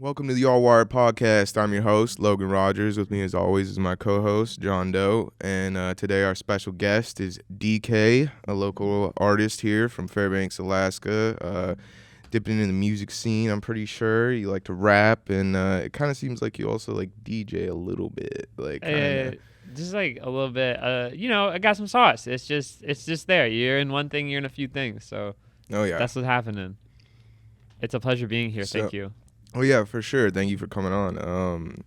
Welcome to the All Wired Podcast. I'm your host, Logan Rogers. With me, as always, is my co-host, John Doe. And today our special guest is DK, a local artist here from Fairbanks, Alaska. Dipping in the music scene, I'm pretty sure. You like to rap, and it kind of seems like you also like DJ a little bit. Just like a little bit. I got some sauce. It's just there. You're in one thing, you're in a few things. So that's what's happening. It's a pleasure being here. Thank you. Oh yeah, for sure. Thank you for coming on.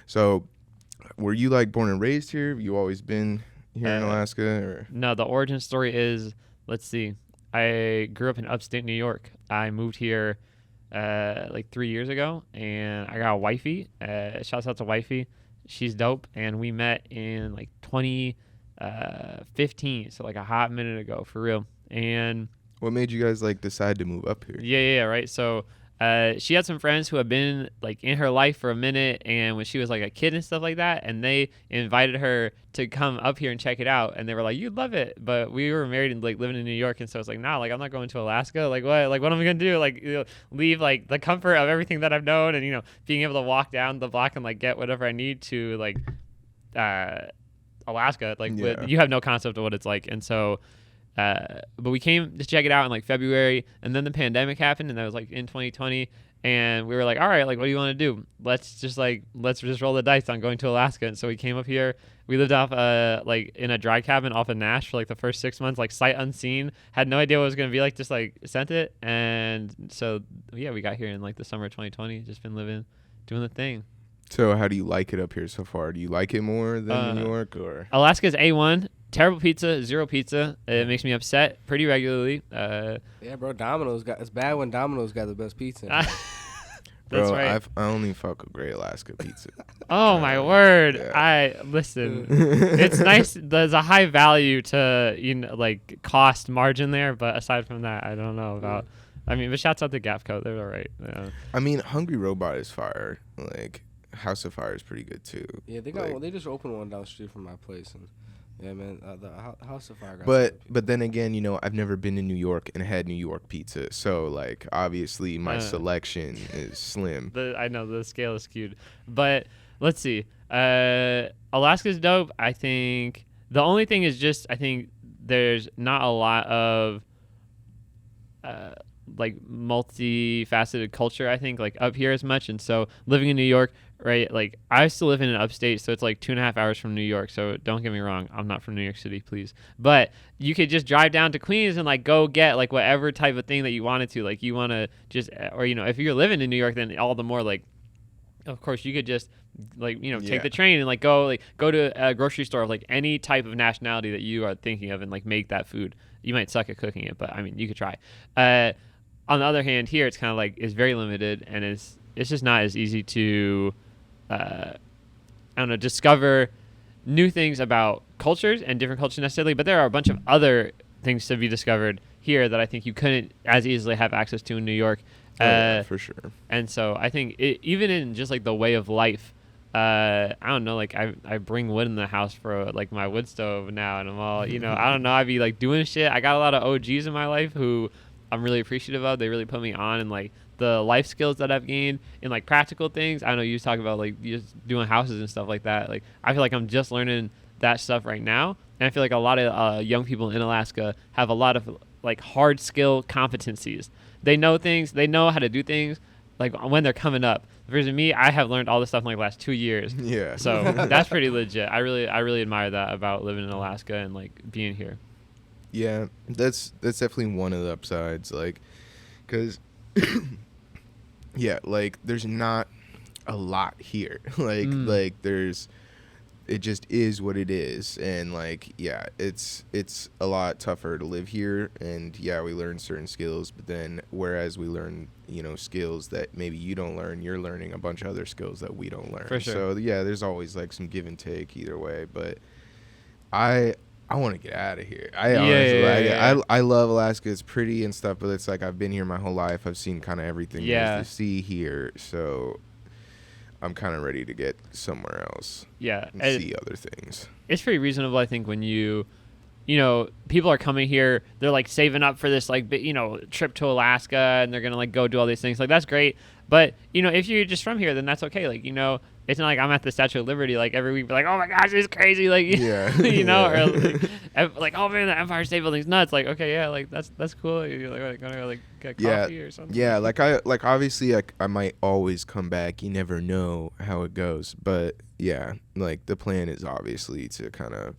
So were you like born and raised here? Have you always been here in Alaska? Or? No, the origin story is, let's see. I grew up in upstate New York. I moved here like 3 years ago, and I got a wifey. Shouts out to wifey. She's dope, and we met in like 2015, so like a hot minute ago, for real. And what made you guys like decide to move up here? Yeah, right. So she had some friends who had been like in her life for a minute, and when she was like a kid and stuff like that, and they invited her to come up here and check it out, and they were like, "You'd love it." But we were married and like living in New York, and so it's like, nah, like I'm not going to Alaska. Like what? Like what am I gonna do? Like leave like the comfort of everything that I've known, and being able to walk down the block and like get whatever I need to like Alaska. Like you have no concept of what it's like, and so. But we came to check it out in like February, and then the pandemic happened, and that was like in 2020, and we were like, all right, like what do you want to do? Let's just roll the dice on going to Alaska. And so we came up here. We lived off like in a dry cabin off of Nash for like the first 6 months, like sight unseen, had no idea what it was going to be like, just like sent it. And so yeah, we got here in like the summer of 2020, just been living, doing the thing. So how do you like it up here so far? Do you like it more than New York? Or Alaska's A1. Terrible pizza, zero pizza. It makes me upset pretty regularly. Yeah, bro. It's bad when Domino's got the best pizza. That's bro, right. I only fuck with great Alaska pizza. Oh my word! Yeah. Listen. It's nice. There's a high value to like cost margin there, but aside from that, I don't know about. I mean, but shouts out to Gapco. They're all right. Yeah. I mean, Hungry Robot is fire. Like House of Fire is pretty good too. Yeah, they got one. They just opened one down the street from my place, and yeah, man, the House of Fire. But then again, I've never been to New York and had New York pizza, so like obviously my selection is slim. I know the scale is skewed, but let's see. Alaska's dope. I think the only thing is just I think there's not a lot of like multifaceted culture. I think like up here as much, and so living in New York. Right, like I still live in an upstate, so it's like 2.5 hours from New York. So don't get me wrong, I'm not from New York City, please. But you could just drive down to Queens and like go get like whatever type of thing that you wanted to. Like you want to just, or if you're living in New York, then all the more like, of course you could just like take the train and like go to a grocery store of like any type of nationality that you are thinking of and like make that food. You might suck at cooking it, but I mean you could try. On the other hand, here it's kind of like it's very limited and it's just not as easy to. Discover new things about cultures and different cultures necessarily, but there are a bunch of other things to be discovered here that I think you couldn't as easily have access to in New York. For sure. And so I think even in just like the way of life, I don't know, like I bring wood in the house for like my wood stove now, and I'm all, I don't know, I'd be like doing shit. I got a lot of OGs in my life who I'm really appreciative of. They really put me on and like the life skills that I've gained in like practical things. I know you talk about like just doing houses and stuff like that. Like I feel like I'm just learning that stuff right now. And I feel like a lot of young people in Alaska have a lot of like hard skill competencies. They know things, they know how to do things like when they're coming up. Versus me, I have learned all this stuff in like the last 2 years. Yeah. So that's pretty legit. I really admire that about living in Alaska and like being here. Yeah, that's definitely one of the upsides, like, because yeah, like there's not a lot here. Like there's, it just is what it is, and like yeah, it's a lot tougher to live here, and yeah, we learn certain skills, but then whereas we learn skills that maybe you don't learn, you're learning a bunch of other skills that we don't learn. For sure. So yeah, there's always like some give and take either way, but I want to get out of here. I love Alaska. It's pretty and stuff, but it's like I've been here my whole life. I've seen kind of everything there is to see here, so I'm kind of ready to get somewhere else. Yeah, and see other things. It's pretty reasonable, I think, when people are coming here. They're like saving up for this like trip to Alaska, and they're gonna like go do all these things. Like that's great. But if you're just from here, then that's okay. Like it's not like I'm at the Statue of Liberty like every week, like, oh my gosh, it's crazy, like Yeah. or like oh man, the Empire State Building's nuts. Like okay, yeah, like that's cool. You're like gonna like get coffee or something. Yeah, like obviously I might always come back. You never know how it goes, but yeah, like the plan is obviously to kind of,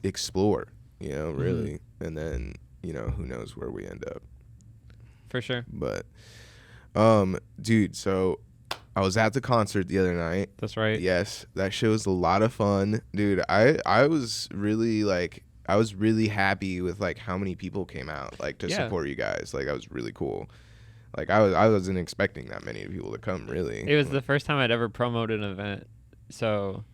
explore, really, and then who knows where we end up. For sure. But, dude, so I was at the concert the other night. That's right. Yes, that show was a lot of fun, dude. I was really happy with like how many people came out like to support you guys. Like that was really cool. Like I wasn't expecting that many people to come, really. It was the first time I'd ever promoted an event, so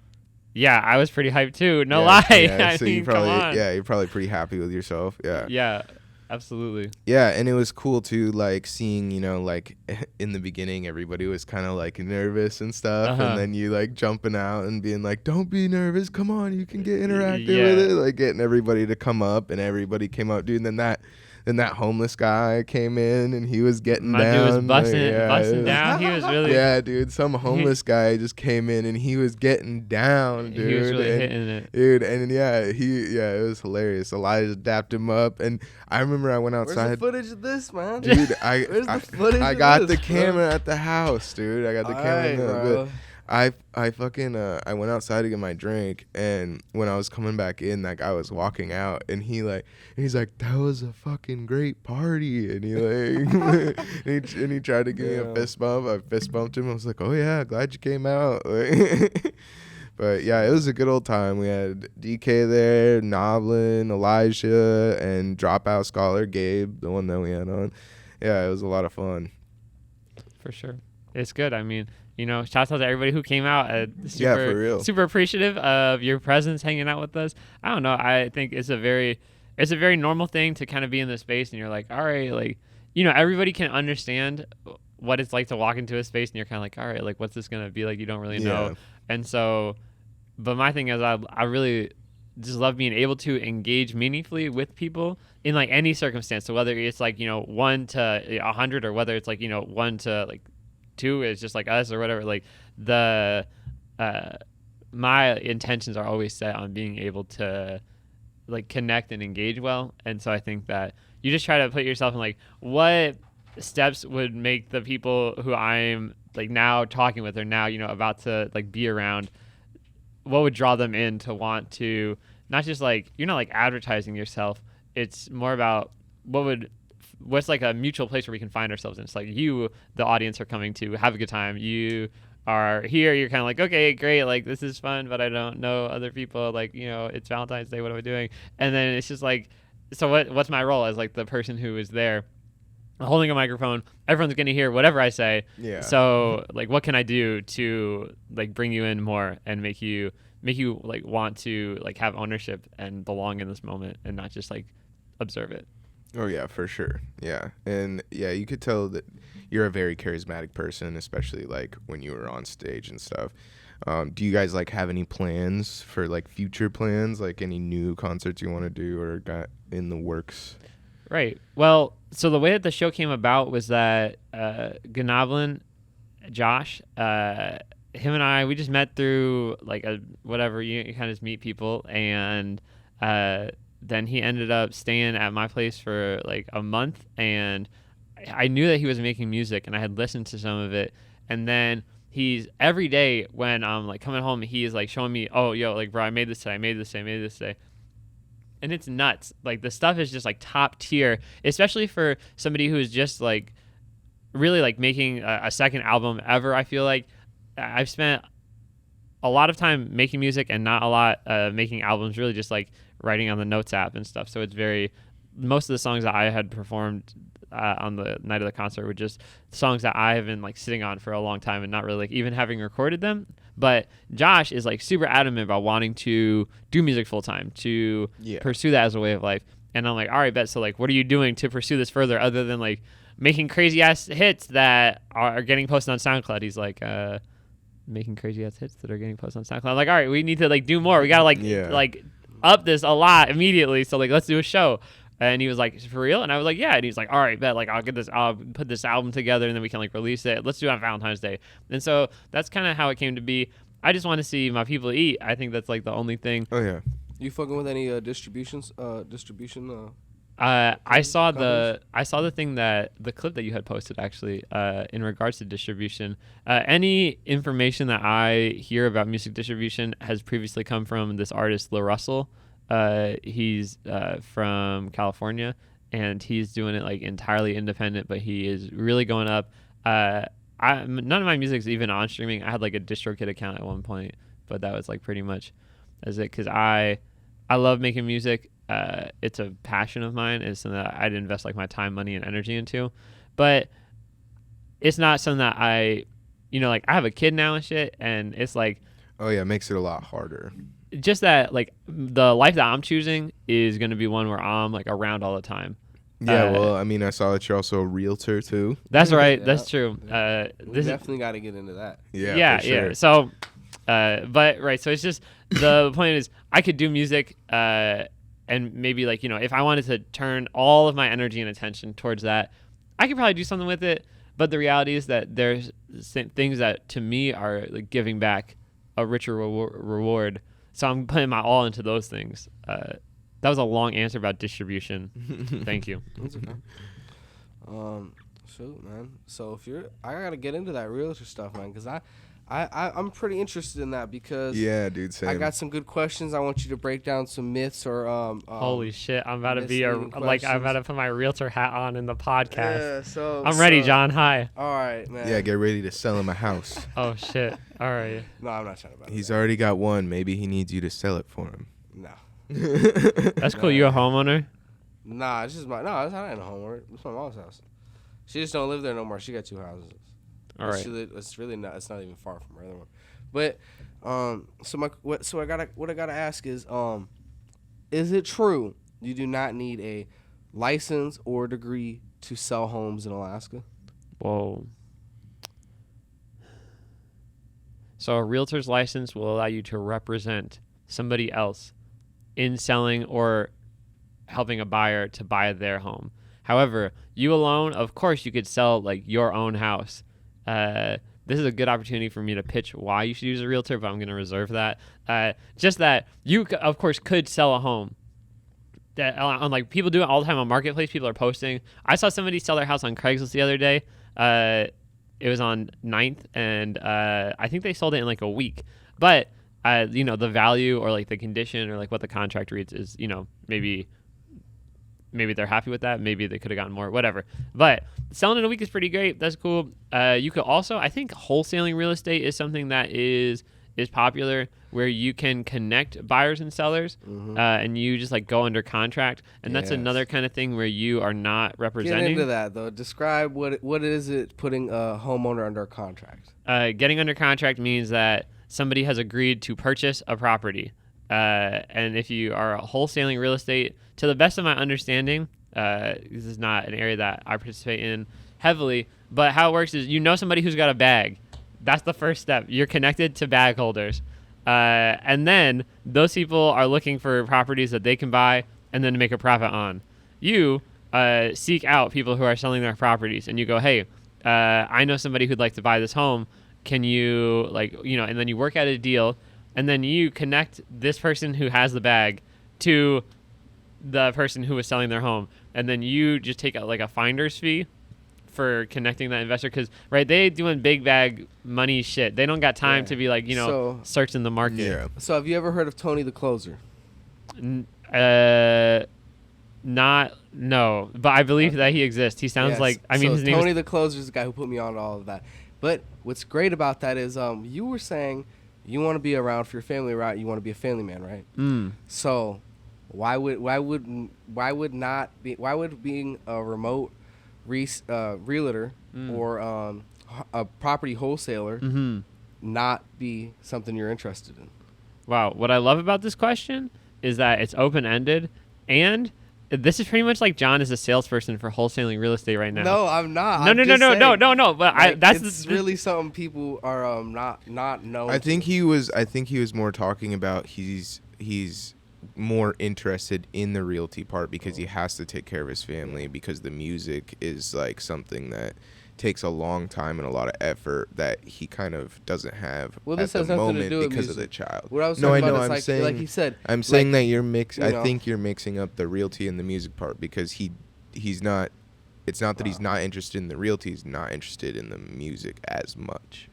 yeah, I was pretty hyped too. No lie. Yeah, I so mean, you probably come on. you're probably pretty happy with yourself. Yeah. Yeah, absolutely. Yeah, and it was cool too, like seeing, like in the beginning everybody was kind of like nervous and stuff, and then you like jumping out and being like, "Don't be nervous, come on, you can get interactive with it," like getting everybody to come up, and everybody came up, dude. And then that homeless guy came in and he was getting My down. dude was busting like, down. He was really yeah, dude. Some homeless guy just came in and he was getting down, dude. He was really hitting it, dude. And it was hilarious. Elijah dapped him up, and I remember I went outside. Where's the footage of this, man? Dude, Where's the footage I of got this, the camera at the house, dude. I got the camera. In bro. I fucking I went outside to get my drink, and when I was coming back in, that guy was walking out, and he's like, "That was a fucking great party," and he like and he tried to give me a fist bump. I fist bumped him. I was like, "Oh yeah, glad you came out." But yeah, it was a good old time. We had DK there, Noblin, Elijah, and Dropout Scholar Gabe, the one that we had on. Yeah, it was a lot of fun. For sure. It's good. I mean, shouts out to everybody who came out. For real. Super appreciative of your presence, hanging out with us. I don't know. I think it's a very normal thing to kind of be in the space, and you're like, all right, like, everybody can understand what it's like to walk into a space, and you're kind of like, all right, like, what's this gonna be like? You don't really know. And so, but my thing is, I really just love being able to engage meaningfully with people in like any circumstance. So whether it's like 1 to 100, or whether it's like 1 to like 2 is just like us or whatever, like my intentions are always set on being able to like connect and engage well. And so I think that you just try to put yourself in like, what steps would make the people who I'm like now talking with, or now about to like be around, what would draw them in to want to, not just like, you're not like advertising yourself, it's more about what's like a mutual place where we can find ourselves in. It's like you, the audience, are coming to have a good time. You are here, you're kind of like, okay, great, like this is fun, but I don't know other people, like it's Valentine's Day, what am I doing? And then it's just like, so what's my role as like the person who is there holding a microphone? Everyone's gonna hear whatever I say. Yeah. So like, what can I do to like bring you in more and make you like want to like have ownership and belong in this moment, and not just like observe it. Oh yeah, for sure. Yeah. And yeah, you could tell that you're a very charismatic person, especially like when you were on stage and stuff. Do you guys like have any plans for like future plans, like any new concerts you want to do or got in the works? Right. Well, so the way that the show came about was that Gnoblin, Josh, him and I, we just met through like a whatever, you kind of just meet people, and then he ended up staying at my place for like a month, and I knew that he was making music, and I had listened to some of it. And then he's every day when I'm like coming home, he is like showing me, oh, yo, like, bro, I made this today. And it's nuts. Like the stuff is just like top tier, especially for somebody who is just like really like making a second album ever. I feel like I've spent a lot of time making music and not a lot making albums, really just like writing on the Notes app and stuff. So it's most of the songs that I had performed on the night of the concert were just songs that I have been like sitting on for a long time and not really like even having recorded them. But Josh is like super adamant about wanting to do music full time, to pursue that as a way of life. And I'm like, all right, bet. So like, what are you doing to pursue this further other than like making crazy ass hits that are getting posted on SoundCloud? He's like, making crazy ass hits that are getting posted on SoundCloud. I'm like, all right, we need to like do more. We gotta like up this a lot immediately. So like, let's do a show. And he was like, for real? And I was like, yeah. And he's like, all right, bet. Like, I'll put this album together and then we can like release it. Let's do it on Valentine's Day. And so that's kind of how it came to be. I just want to see my people eat. I think that's like the only thing. Oh yeah. You fucking with any distribution? I saw the thing that the clip that you had posted actually in regards to distribution. Any information that I hear about music distribution has previously come from this artist Lil Russell. He's from California and he's doing it like entirely independent, but he is really going up. None of my music's even on streaming. I had like a DistroKid account at one point, but that was like pretty much as it, because I love making music. It's a passion of mine. It's something that I'd invest like my time, money, and energy into, but it's not something that I have a kid now and shit, and it's like, oh yeah, it makes it a lot harder. Just that like the life that I'm choosing is going to be one where I'm like around all the time. Yeah, well, I mean, I saw that you're also a realtor too. That's right. Yeah. That's true. We definitely got to get into that. Yeah, for sure. Yeah. So, but right. So it's just the point is I could do music, and maybe like if I wanted to turn all of my energy and attention towards that, I could probably do something with it. But the reality is that there's things that to me are like giving back a richer reward. So I'm putting my all into those things. That was a long answer about distribution. Thank you. That's okay. Shoot, man. So I gotta get into that realtor stuff, man, because I'm pretty interested in that because yeah, dude, same. I got some good questions. I want you to break down some myths or holy shit, I'm about to put my realtor hat on in the podcast. Yeah, so I'm ready, John. Hi. All right, man. Yeah, get ready to sell him a house. Oh shit. All right. No, I'm not trying to. He's already got one. Maybe he needs you to sell it for him. No. That's cool. You a homeowner? Nah, it's just it's not in a homeowner. It's my mom's house. She just don't live there no more. She got 2 houses. All right. It's really not. It's not even far from her other one. But what I gotta ask is it true you do not need a license or degree to sell homes in Alaska? Whoa. So a realtor's license will allow you to represent somebody else in selling or helping a buyer to buy their home. However, you alone, of course, you could sell like your own house. This is a good opportunity for me to pitch why you should use a realtor, but I'm going to reserve that. Just that you, of course, could sell a home. That on like people do it all the time on Marketplace. People are posting. I saw somebody sell their house on Craigslist the other day. It was on 9th, and I think they sold it in like a week. But the value or like the condition or like what the contract reads is, maybe they're happy with that. Maybe they could have gotten more, whatever. But selling in a week is pretty great. That's cool. You could also, I think wholesaling real estate is something that is popular, where you can connect buyers and sellers, and you just like go under contract. And that's another kind of thing where you are not representing. Get into that though. Describe what is it putting a homeowner under a contract? Getting under contract means that somebody has agreed to purchase a property. And if you are wholesaling real estate, to the best of my understanding, this is not an area that I participate in heavily, but how it works is somebody who's got a bag. That's the first step. You're connected to bag holders. And then those people are looking for properties that they can buy and then make a profit on. You seek out people who are selling their properties, and you go, hey, I know somebody who'd like to buy this home. Can you, and then you work out a deal, and then you connect this person who has the bag to the person who is selling their home. And then you just take like a finder's fee for connecting that investor, because they doing big bag money shit. They don't got time to be like searching the market. Yeah. So have you ever heard of Tony the Closer? No, but I believe that he exists. He sounds like his name Tony the Closer is the guy who put me on all of that. But what's great about that is you were saying you want to be around for your family, right? You want to be a family man, right? So why would being a remote realtor or a property wholesaler not be something you're interested in? Wow, what I love about this question is that it's open-ended, and this is pretty much like John is a salesperson for wholesaling real estate right now. No, I'm not. No. But it's really something people are not know. I think he was more talking about he's more interested in the realty part because he has to take care of his family, because the music is like something that takes a long time and a lot of effort that he kind of doesn't have Well, at this the has nothing to moment do with because of music. the child. What I was No, I talking know. about is I'm like, saying, like he said, I'm saying like, that you know. I think you're mixing up the realty and the music part, because he's not. It's not that he's not interested in the realty. He's not interested in the music as much.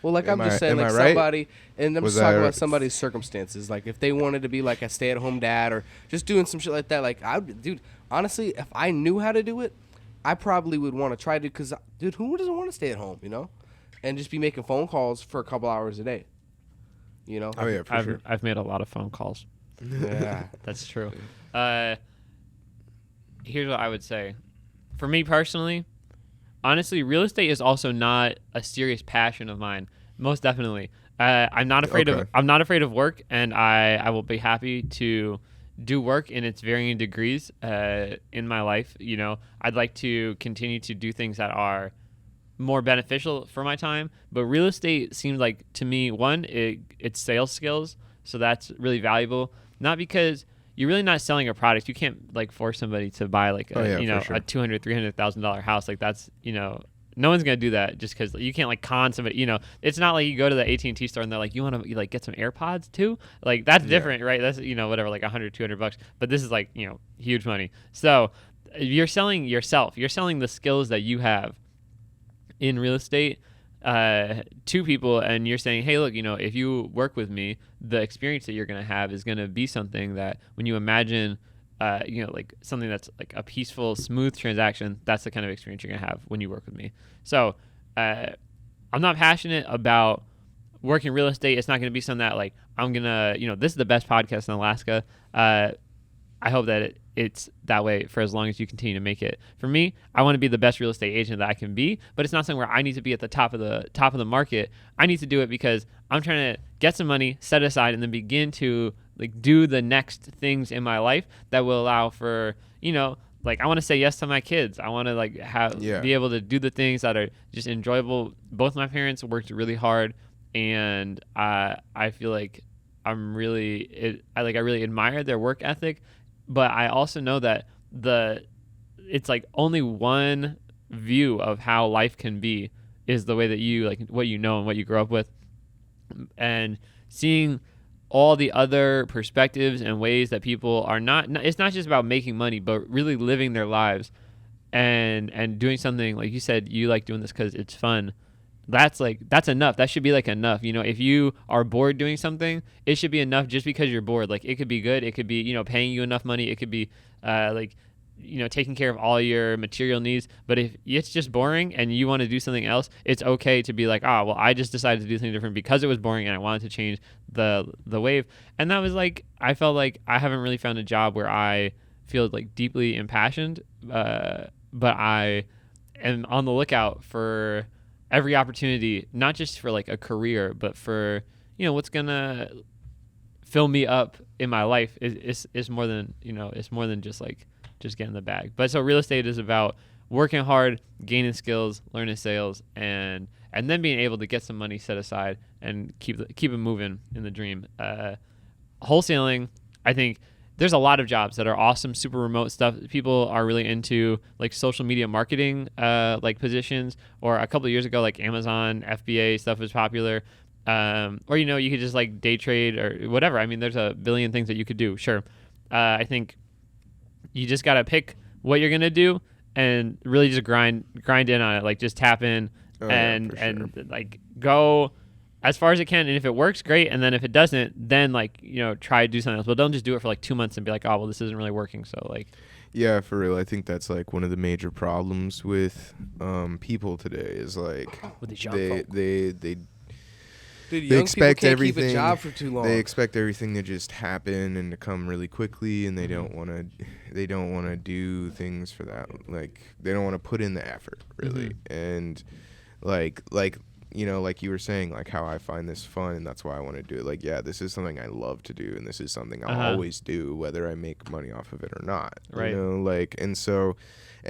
Well, like Am I'm just I- saying, am like I right? somebody, and I'm Was just talking I- about somebody's circumstances. Like if they wanted to be like a stay-at-home dad or just doing some shit like that, like dude, honestly, if I knew how to do it, I probably would want to try to. Because, dude, who doesn't want to stay at home, you know, and just be making phone calls for a couple hours a day, you know? Oh yeah, for sure. I've made a lot of phone calls. Yeah. That's true. Here's what I would say. For me personally, honestly, real estate is also not a serious passion of mine. Most definitely. I'm not afraid Okay. of I'm not afraid of work, and I will be happy to do work in its varying degrees in my life. You know, I'd like to continue to do things that are more beneficial for my time, but real estate seems like, to me, one, it's sales skills, so that's really valuable. Not because you're really not selling a product. You can't like force somebody to buy like Oh, yeah, you know, for sure. a $200,000-$300,000 house. Like that's, you know, no one's gonna do that just because you can't like con somebody. You know, it's not like you go to the AT&T store and they're like, you want to like get some AirPods too? Like that's different, right? That's, you know, whatever, like $100-$200. But this is like, you know, huge money. So you're selling yourself. You're selling the skills that you have in real estate to people, and you're saying, hey, look, you know, if you work with me, the experience that you're going to have is going to be something that when you imagine you know, like something that's like a peaceful, smooth transaction, that's the kind of experience you're going to have when you work with me. So I'm not passionate about working real estate. It's not going to be something that like I'm going to, you know, this is the best podcast in Alaska. I hope that it's that way for as long as you continue to make it. For me, I want to be the best real estate agent that I can be, but it's not something where I need to be at the top of the market. I need to do it because I'm trying to get some money, set it aside, and then begin to like do the next things in my life that will allow for, you know, like I want to say yes to my kids. I want to like be able to do the things that are just enjoyable. Both my parents worked really hard, and I feel like I really admire their work ethic. But I also know that it's like only one view of how life can be is the way that you like what you know and what you grew up with, and seeing all the other perspectives and ways that people are not it's not just about making money, but really living their lives and doing something. Like you said, you like doing this because it's fun. That's enough. That should be like enough. You know, if you are bored doing something, it should be enough just because you're bored. Like it could be good. It could be, you know, paying you enough money. It could be like, you know, taking care of all your material needs. But if it's just boring and you want to do something else, it's okay to be like, well, I just decided to do something different because it was boring and I wanted to change the wave. And that was like, I felt like I haven't really found a job where I feel like deeply impassioned, but I am on the lookout for every opportunity, not just for like a career, but for, you know, what's gonna fill me up in my life is more than, you know, it's more than just like just getting the bag. But so real estate is about working hard, gaining skills, learning sales, and then being able to get some money set aside and keep it moving in the dream. Wholesaling, I think there's a lot of jobs that are awesome, super remote stuff. People are really into like social media marketing, like positions, or a couple of years ago, like Amazon, FBA stuff was popular. Or, you know, you could just like day trade or whatever. I mean, there's a billion things that you could do. Sure. I think you just got to pick what you're going to do and really just grind in on it. Like just tap in and like go as far as it can, and if it works, great. And then if it doesn't, then like, you know, try to do something else. But don't just do it for like 2 months and be like, oh, well, this isn't really working. So like, yeah, for real. I think that's like one of the major problems with people today is like with these young folk. they Dude, they young expect people can't everything. keep a job for too long. They expect everything to just happen and to come really quickly, and they don't want to do things for that. Like they don't want to put in the effort really, and like you know, like you were saying, like how I find this fun and that's why I want to do it. Like, yeah, this is something I love to do, and this is something I'll always do, whether I make money off of it or not. Right. You know, like, and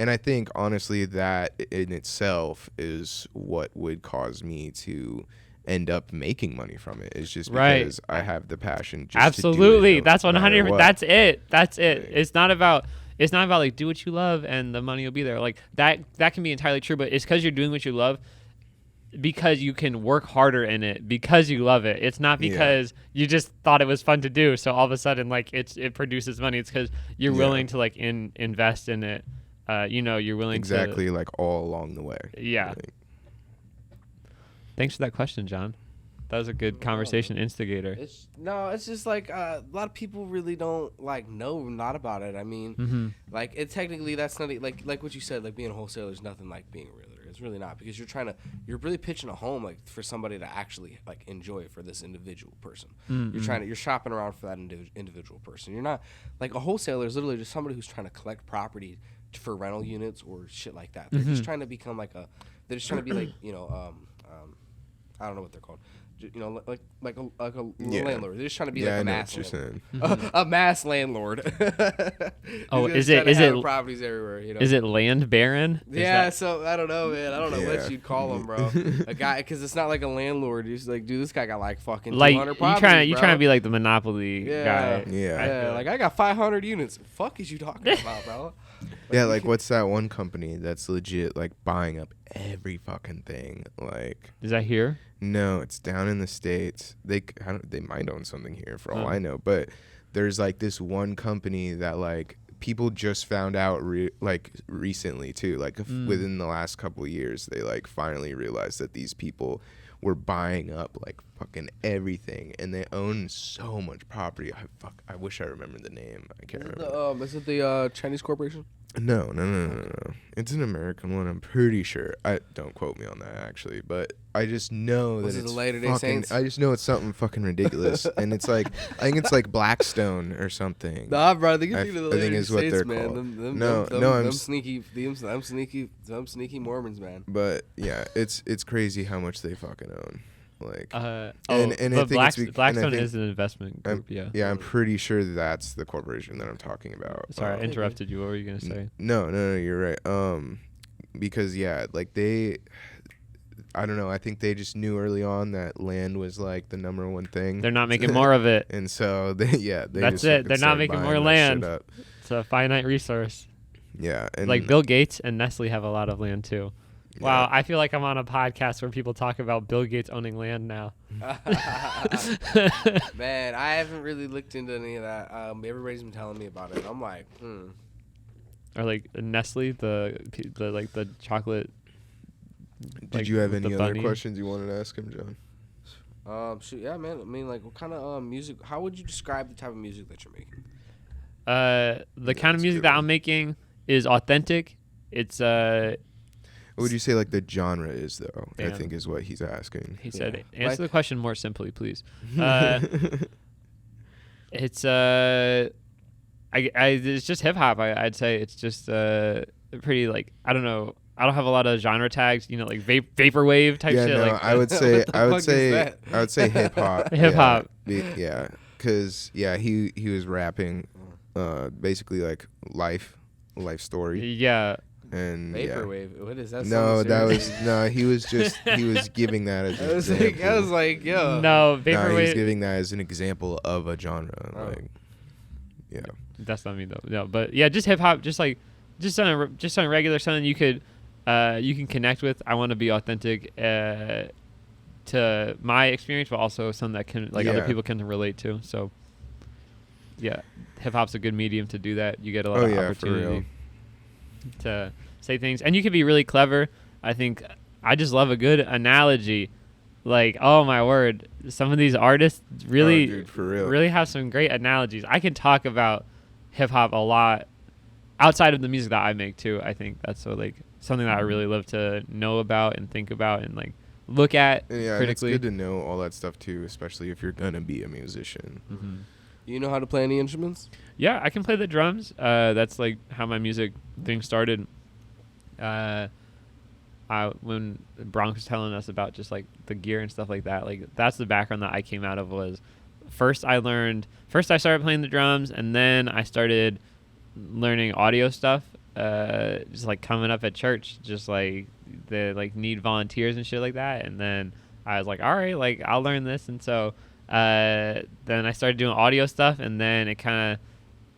I think honestly that in itself is what would cause me to end up making money from it. It's just Right. because I have the passion. Just Absolutely. To do it That's no matter 100%. what. That's it. That's it. Right. It's not about like do what you love and the money will be there. Like that can be entirely true, but it's because you're doing what you love because you can work harder in it because you love it. It's not because you just thought it was fun to do. So all of a sudden like it produces money. It's because you're willing to like invest in it. You're willing exactly like all along the way. Yeah. Like, Thanks for that question, John. That was a good conversation instigator. It's just like a lot of people really don't like know not about it. I mean, like it technically that's not like what you said. Like being a wholesaler is nothing like being a realtor. It's really not because you're really pitching a home like for somebody to actually like enjoy it for this individual person. You're shopping around for that individual person. You're not like a wholesaler is literally just somebody who's trying to collect property for rental units or shit like that. They're just trying to become they're just trying to be like I don't know what they're called. Like a landlord. They're just trying to be like a mass landlord. A mass landlord. Oh, is it properties everywhere? You know? Is it land baron? So I don't know, man. I don't know what you'd call him, bro. A guy, because it's not like a landlord. You're just like, dude, this guy got like fucking 200 properties. You trying to be like the Monopoly guy? Yeah. Like I got 500 units. The fuck is you talking about, bro? Yeah, like what's that one company that's legit like buying up every fucking thing? Like, Is that here? no, it's down in the States. They might own something here for all I know, but there's like this one company that like people just found out like recently too, like within the last couple of years, they like finally realized that these people were buying up like fucking everything, and they own so much property. I wish I remembered the name. I can't remember. Is it the Chinese corporation? No. It's an American one. I'm pretty sure. I don't quote me on that actually, but I just know that it's the Latter-day fucking. Saints? I just know it's something fucking ridiculous, and it's like I think it's like Blackstone or something. Nah, bro. I think I it's the think is what they're man. called. Them sneaky Mormons, man. But yeah, it's crazy how much they fucking own. Like, and I think Blackstone is an investment group. Yeah, I'm pretty sure that's the corporation that I'm talking about. Sorry, I interrupted you. What were you gonna say? No, you're right. Because like I don't know. I think they just knew early on that land was like the number one thing. They're not making more of it, and so that's just it. They're not making more land. It's a finite resource. Yeah, and like Bill Gates and Nestle have a lot of land too. Yeah. Wow, I feel like I'm on a podcast where people talk about Bill Gates owning land now. Man, I haven't really looked into any of that. Everybody's been telling me about it. I'm like, Or like Nestle, the chocolate. Did you have any other questions you wanted to ask him, John? Shoot, yeah, man. I mean, like, what kind of music? How would you describe the type of music that you're making? The kind of music that I'm making is authentic. It's What would you say like the genre is though? Damn. I think is what he's asking. He said, Yeah. answer the question more simply, please. It's it's just hip hop. I'd say it's just pretty like I don't know. I don't have a lot of genre tags, like vaporwave type shit. No, like I would say I would say hip hop. Hip hop. Yeah, because he was rapping, basically like life story. Yeah. And Vaporwave. What is that? No, that was he was giving that as an example. I was like, yo. No, No, vaporwave. he's giving that as an example of a genre. Oh. Like, yeah. That's not me though. No, but yeah, just hip hop. Just on a regular something you can connect with. I want to be authentic to my experience, but also something that can other people can relate to. So yeah, hip hop's a good medium to do that. You get a lot of opportunity to say things, and you can be really clever. I think I just love a good analogy. Like, oh my word, some of these artists really have some great analogies. I can talk about hip hop a lot outside of the music that I make too. I think that's something that I really love to know about and think about and like look at critically. It's good to know all that stuff too, especially if you're gonna be a musician. Mm-hmm. You know how to play any instruments? Yeah, I can play the drums. That's like how my music thing started. When Bronx was telling us about just like the gear and stuff like that, like that's the background that I came out of. Was first I started playing the drums, and then I started learning audio stuff. Just like coming up at church, just like they like need volunteers and shit like that, and then I was like, all right, like I'll learn this. And so then I started doing audio stuff, and then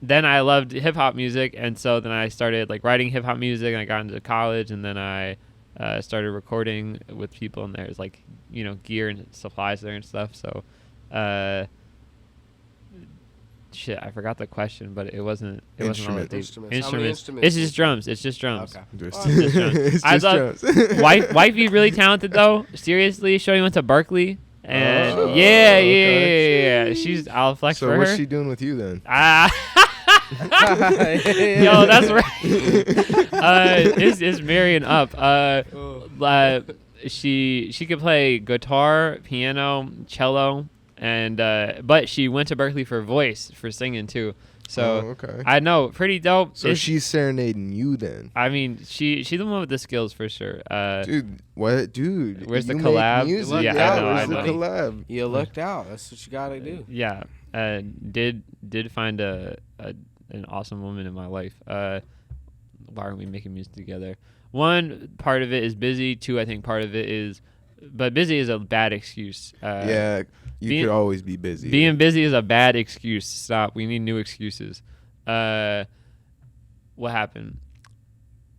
then I loved hip hop music, and so then I started like writing hip hop music, and I got into college, and then I started recording with people, and there's like gear and supplies there and stuff. So shit, I forgot the question, but it wasn't all that deep. Instruments. How many instruments? It's just drums. It's just drums. Okay. Just drums. Wifey really talented though. Seriously, Shorty went to Berkeley. And okay. She's I'll flex So for her. what's she doing with you then? Yo, that's right. It's marrying up. She could play guitar, piano, cello, and but she went to Berkeley for voice, for singing too. So okay. I know, pretty dope. So she's serenading you then. I mean, she's the one with the skills for sure. Dude, what? Dude, where's the you collab? make music? Yeah, I know. Where's the collab? You lucked out. That's what you gotta do. Yeah, did find an awesome woman in my life. Why aren't we making music together? One part of it is busy. Two, I think part of it is, but busy is a bad excuse. Yeah, you could always be busy. Being busy is a bad excuse. Stop. We need new excuses. What happened?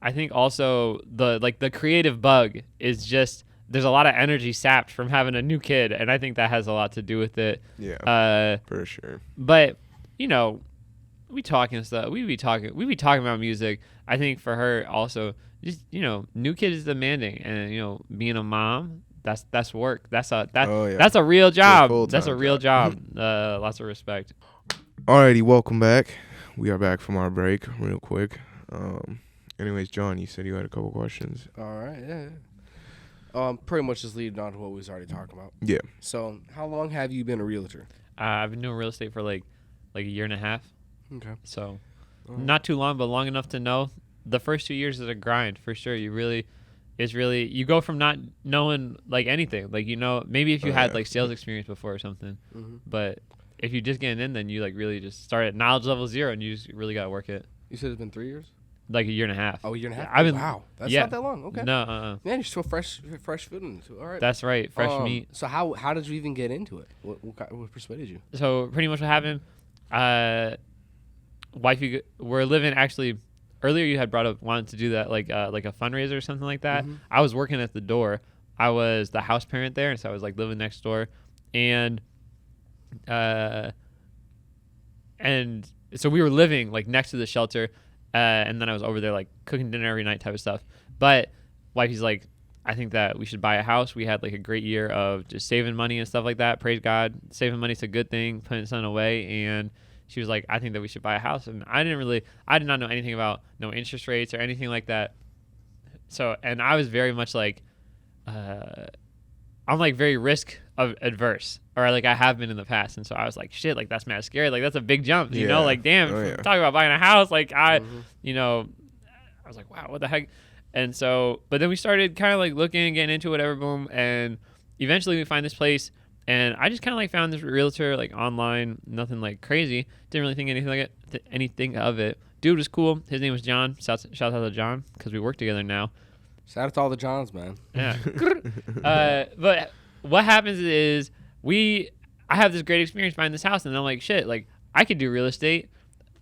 I think also the creative bug is just there's a lot of energy sapped from having a new kid, and I think that has a lot to do with it. Yeah, for sure. But we talking stuff. We be talking about music. I think for her also, just new kid is demanding, and being a mom, that's work. That's a real job. That's a real job. Lots of respect. Alrighty, welcome back. We are back from our break, real quick. Anyways, John, you said you had a couple questions. All right, yeah. Pretty much just leading on to what we was already talking about. Yeah. So, how long have you been a realtor? I've been doing real estate for like a year and a half. Okay. So, not too long, but long enough to know. The first 2 years is a grind for sure. You go from not knowing like anything, like maybe if you had like sales experience before or something, but if you just getting in, then you like really just start at knowledge level 0, and you just really gotta work it. You said it's been 3 years. Like a year and a half. Oh, a year and a half. Wow, that's not that long. Okay. No. Man, you're still fresh food into it. All right. That's right, fresh meat. So how did you even get into it? What persuaded you? So pretty much what happened, wifey, we're living actually. Earlier you had brought up wanting to do that like a fundraiser or something like that. I was working at the door. I was the house parent there, and so I was like living next door, and so we were living like next to the shelter, and then I was over there like cooking dinner every night type of stuff. But wifey's like, I think that we should buy a house. We had like a great year of just saving money and stuff like that. Praise God, saving money's a good thing. Putting something away, and she was like, I think that we should buy a house. And I did not know anything about no interest rates or anything like that. So, and I was very much like, I'm like very risk adverse, or like I have been in the past. And so I was like, shit, like that's mad scary. Like that's a big jump, you know, like damn, talking about buying a house. Like I was like, wow, what the heck? And so, but then we started kind of like looking and getting into whatever, boom. And eventually we find this place. And I just kind of like found this realtor like online, nothing like crazy. Didn't really think anything of it. Dude was cool. His name was John. Shout out to John because we work together now. Shout out to all the Johns, man. Yeah. But what happens is I have this great experience buying this house, and I'm like, shit, like I could do real estate.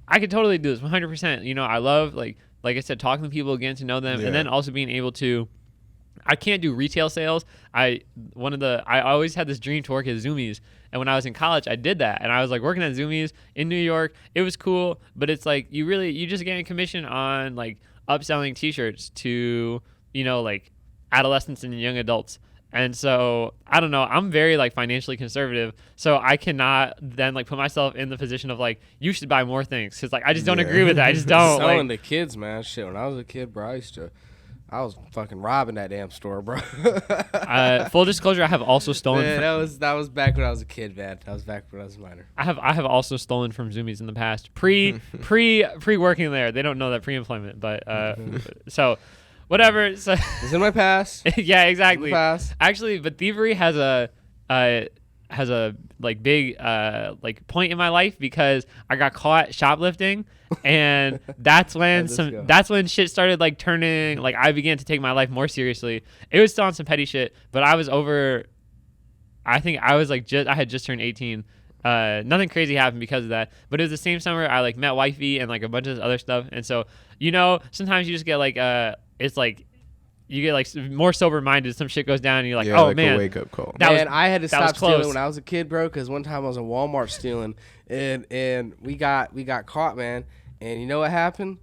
I could totally do this 100%. I love like I said, talking to people, getting to know them, and then also being able to. I can't do retail sales. I always had this dream to work at Zoomies, and when I was in college, I did that, and I was like working at Zoomies in New York. It was cool, but it's like you just getting commission on like upselling T-shirts to like adolescents and young adults, and so I don't know. I'm very like financially conservative, so I cannot then like put myself in the position of like you should buy more things because like I just don't agree with that. I just don't. Selling to kids, man. Shit, when I was a kid, bro, I was fucking robbing that damn store, bro. Full disclosure, I have also stolen. Man, that was back when I was a kid, man. That was back when I was a minor. I have also stolen from Zoomies in the past, pre working there. They don't know that pre-employment, but so whatever. So it's in my past. Yeah, exactly. It's in my past. Actually, but thievery has a like big like point in my life because I got caught shoplifting. And that's when shit started like turning, like I began to take my life more seriously. It was still on some petty shit, but I was over I think I was like I had just turned 18. Nothing crazy happened because of that, but it was the same summer I like met wifey and like a bunch of other stuff. And so, sometimes you just get like, it's like, you get like more sober minded. Some shit goes down and you're like, oh like man, a wake up call. I had to that was stop stealing close. when I was a kid, bro. Because one time I was in Walmart stealing, and we got caught, man. And you know what happened?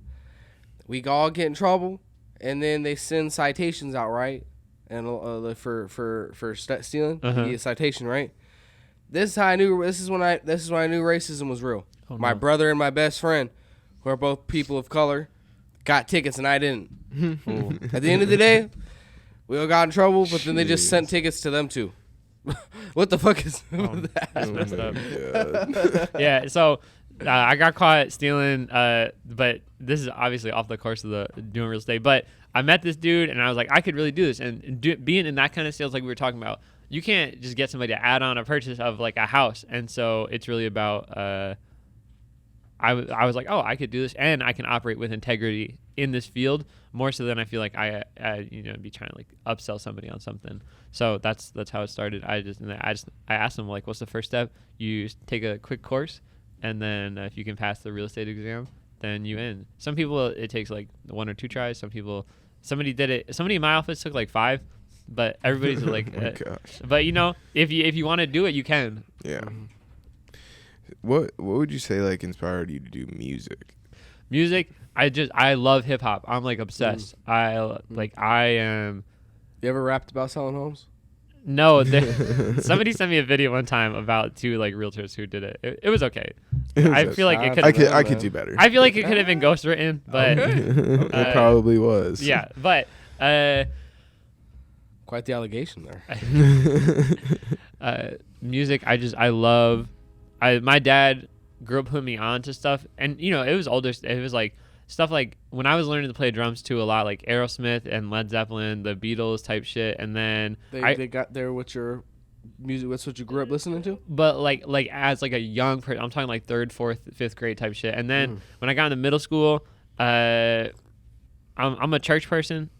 We all get in trouble, and then they send citations out, right? And for stealing, you get a citation, right? This is when I knew racism was real. Oh, My no. brother and my best friend, who are both people of color, got tickets and I didn't. At the end of the day, we all got in trouble, but then they just sent tickets to them too. What the fuck is that? That's messed up. Yeah, so I got caught stealing, but this is obviously off the course of the doing real estate. But I met this dude, and I was like, I could really do this. And being in that kind of sales, like we were talking about, you can't just get somebody to add on a purchase of like a house. And so it's really about I was like, oh, I could do this, and I can operate with integrity in this field more so than I feel like I be trying to like upsell somebody on something. So that's how it started. I asked them like, what's the first step? You take a quick course, and then if you can pass the real estate exam, then you in. Some people it takes like 1 or 2 tries. Somebody did it. Somebody in my office took like 5, but everybody's like, Oh my gosh. but if you want to do it, you can. Yeah. What would you say like inspired you to do music? Music, I love hip hop. I'm like obsessed. I am. You ever rapped about selling homes? No, somebody sent me a video one time about 2 like realtors who did it. It was okay. I feel like it could. I could do better. I feel like it could have been ghostwritten, but It probably was. yeah. But Quite the allegation there. music, I love. My dad grew up putting me on to stuff, and it was older. It was like stuff like when I was learning to play drums too, a lot like Aerosmith and Led Zeppelin, the Beatles type shit, and then They got there with your music. That's what you grew up listening to. But like as like a young person, I'm talking like 3rd, 4th, 5th grade type shit. And then when I got into middle school, I'm a church person.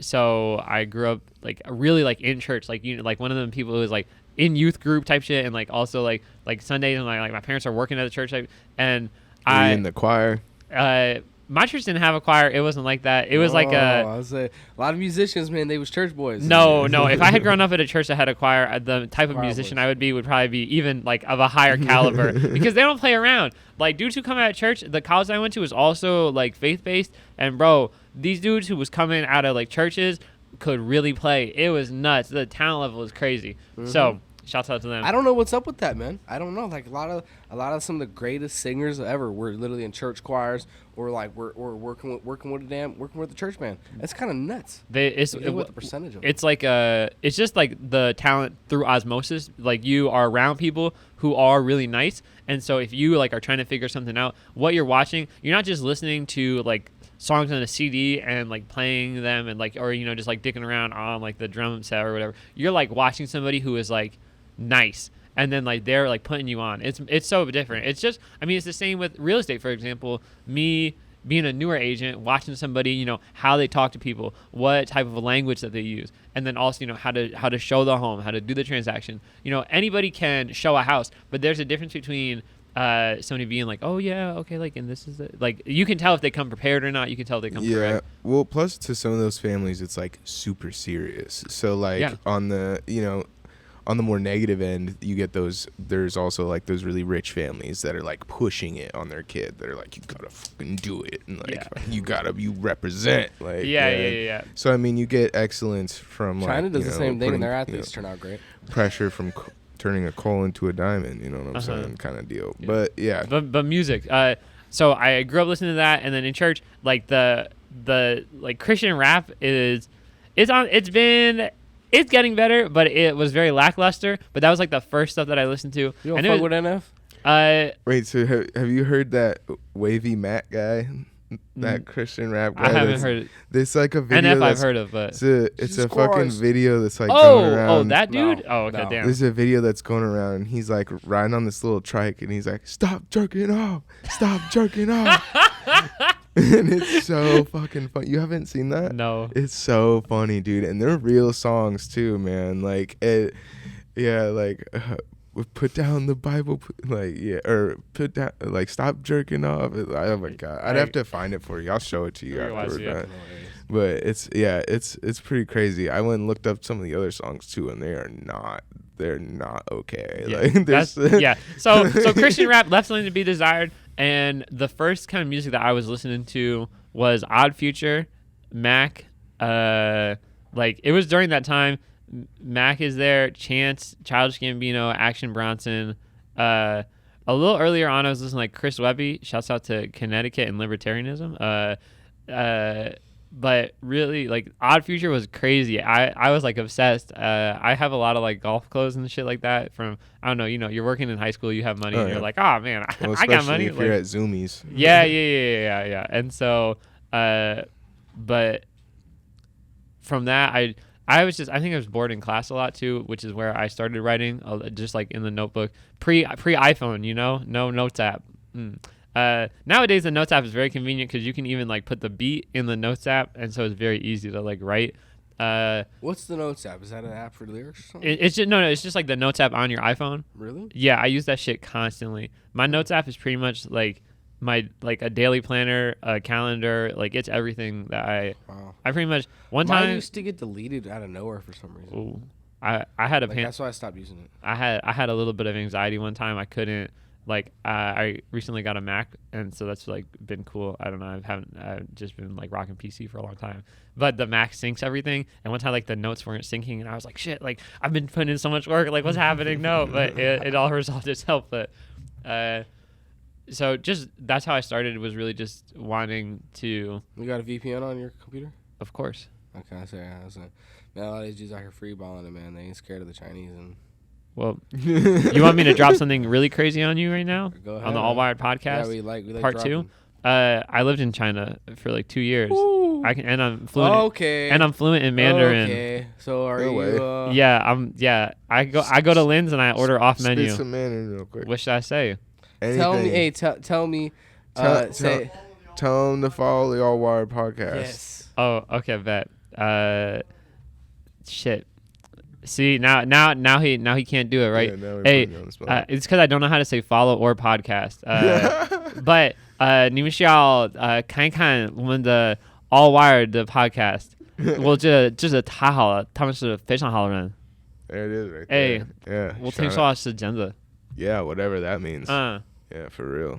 So I grew up like really like in church, like like one of them people who was like in youth group type shit, and like also like Sundays and like my parents are working at the church type, and Were you in the choir? My church didn't have a choir. It wasn't like that. It was like I was a lot of musicians, man. They was church boys. No. If I had grown up at a church that had a choir, the type of Choir musician boys. I would be would probably be even like of a higher caliber because they don't play around. Like dudes who come out of church, the college I went to was also like faith based, and bro, these dudes who was coming out of like churches could really play. It was nuts. The talent level is crazy. So shouts out to them. I don't know what's up with that, man. I don't know. Like a lot of some of the greatest singers ever were literally in church choirs or like we're working with the church band. That's kind of nuts. What the percentage of it. It's like it's just like the talent through osmosis. Like you are around people who are really nice, and so if you like are trying to figure something out, what you're watching, you're not just listening to like songs on a CD and like playing them and like or just like dicking around on like the drum set or whatever. You're like watching somebody who is like nice, and then like they're like putting you on. It's so different. It's just it's the same with real estate, for example. Me being a newer agent, watching somebody, how they talk to people, what type of language that they use, and then also how to show the home, how to do the transaction. Anybody can show a house, but there's a difference between somebody being like, oh yeah, okay, like, and this is it. Like you can tell if they come prepared or not. You can tell if they come correct. Well, plus to some of those families, it's like super serious. So like on the on the more negative end, you get those. There's also like those really rich families that are like pushing it on their kid. They're like, you gotta fucking do it, and like you represent. Like yeah. So you get excellence from China does the same thing, and their putting, athletes turn out great. Pressure from turning a coal into a diamond. You know what I'm saying? Kind of deal. Yeah. But music. So I grew up listening to that, and then in church, like the like Christian rap it's getting better, but it was very lackluster. But that was like the first stuff that I listened to. You don't fuck with NF? Wait, so have you heard that Wavy Matt guy? That Christian rap guy? I haven't heard it. There's like a video. NF I've heard of, but it's a fucking video that's like going around. Oh, that dude? No, oh, okay, no. damn. There's a video that's going around, and he's like riding on this little trike, and he's like, "Stop jerking off! Stop jerking off!" And it's so fucking fun. You haven't seen that? No. It's so funny, dude. And they're real songs too, man. Like it, yeah, like put down the Bible, or put down, like, stop jerking off. Oh my god, I'd have to find it for you. I'll show it to you after we're done. But it's pretty crazy. I went and looked up some of the other songs too, and they're not okay. Yeah, Like So Christian rap left something to be desired. And the first kind of music that I was listening to was Odd Future, Mac. Like it was during that time. Mac is there, Chance, Childish Gambino, Action Bronson. A little earlier on, I was listening to like Chris Webby. Shouts out to Connecticut and libertarianism. But really, like, Odd Future was crazy. I was like obsessed. I have a lot of like golf clothes and shit like that from, I don't know, you're working in high school, you have money, and you're like, oh man, I got money. If you're at Zoomies. Yeah. And so, but from that, I think I was bored in class a lot too, which is where I started writing, just like in the notebook, pre iPhone, no Notes app. Nowadays the Notes app is very convenient because you can even like put the beat in the Notes app, and so it's very easy to like write. What's the Notes app? Is that an app for lyrics or something? It's just it's just like the Notes app on your iPhone. Really? Yeah, I use that shit constantly. My Notes app is pretty much like my like a daily planner, a calendar, like it's everything that I pretty much Mine time used to get deleted out of nowhere for some reason. Ooh, I had a that's why I stopped using it. I had a little bit of anxiety one time. I couldn't I recently got a Mac, and so that's like been cool. I don't know. I've just been like rocking PC for a long time, but the Mac syncs everything. And one time like the notes weren't syncing, and I was like, shit, like I've been putting in so much work, like what's happening? No, but it all resolved itself. But so just that's how I started. Was really just wanting to. You got a VPN on your computer? Of course. Okay, I say, man, a lot of these dudes out here freeballing it, man. They ain't scared of the Chinese. And well, you want me to drop something really crazy on you right now? Go ahead, on the All Wired podcast? Yeah, we like part dropping. 2. I lived in China for like 2 years. Ooh. I'm fluent. Okay. And I'm fluent in Mandarin. Okay. So are No you? Yeah. I go to Lin's and I order off menu. Spit some Mandarin real quick. What should I say? Anything. Tell me. Hey, tell me. Say. Tell them to follow the All Wired podcast. Yes. Oh, okay, bet. Shit. See, now he can't do it, right? Yeah, now we're hey, putting you on the spot. it's because I don't know how to say follow or podcast. But 你们需要看一看我们的 All Wired 的 podcast。我这是太好了，他们是非常好的人。 There it is, right Hey, there. Yeah. 我听说是真的。 Yeah, whatever that means. Yeah, for real.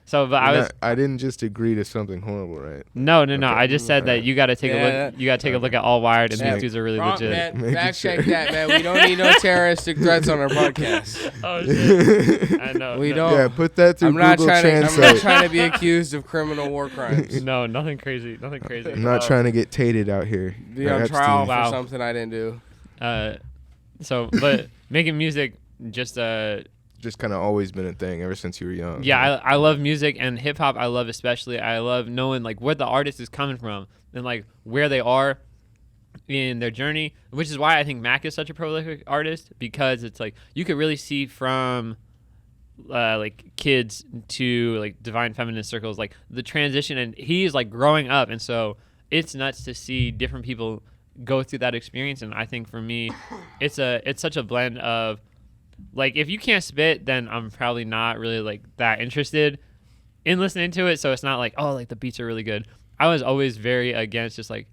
So, but I didn't just agree to something horrible, right? No. Okay. I just said that you got to take a look. You got to take a look at All Wired, and these dudes are really legit. Man, fact check that, man. We don't need no terroristic threats on our podcast. Oh shit! I know. We don't. Yeah, put that through Google Translate. I'm not trying to be accused of criminal war crimes. No, nothing crazy. I'm not trying to get tated out here. Be on trial for something I didn't do. So, but making music just kind of always been a thing ever since you were young. Yeah, I love music and hip hop. I love especially. I love knowing like where the artist is coming from and like where they are in their journey, which is why I think Mac is such a prolific artist, because it's like you could really see from like kids to like divine feminine circles, like the transition, and he's like growing up, and so it's nuts to see different people go through that experience. And I think for me, it's such a blend of like, if you can't spit, then I'm probably not really like that interested in listening to it. So it's not like, oh, like the beats are really good. I was always very against just like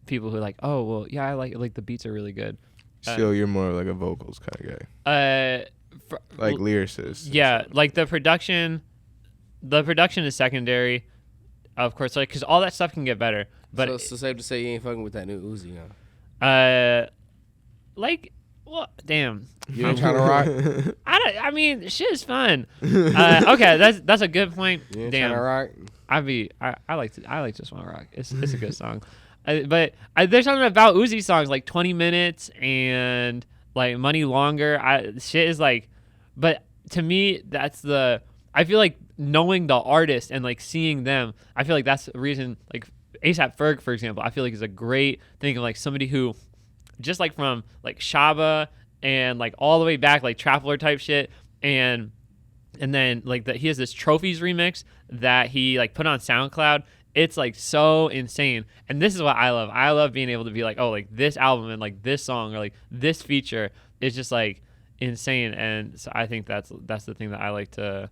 people who are like, oh, well, yeah, I like the beats are really good. So you're more like a vocals kind of guy. Like lyricist. Yeah, like the production is secondary, of course, like because all that stuff can get better. But so it's safe to say you ain't fucking with that new Uzi, huh? Like, well, damn. You ain't trying to rock? I mean, shit is fun. Okay, that's a good point. You ain't damn. trying to rock? I like Just Wanna Rock. It's a good song. But there's something about Uzi songs like 20 minutes and like Money Longer. Shit is like, but to me, I feel like knowing the artist and like seeing them, I feel like that's the reason, like A$AP Ferg, for example, I feel like is a great thing of like somebody who just like from like Shaba and like all the way back, like Traveler type shit. And And then like he has this Trophies remix that he like put on SoundCloud. It's like so insane. And this is what I love. I love being able to be like, oh, like this album and like this song or like this feature is just like insane. And so I think that's the thing that I like to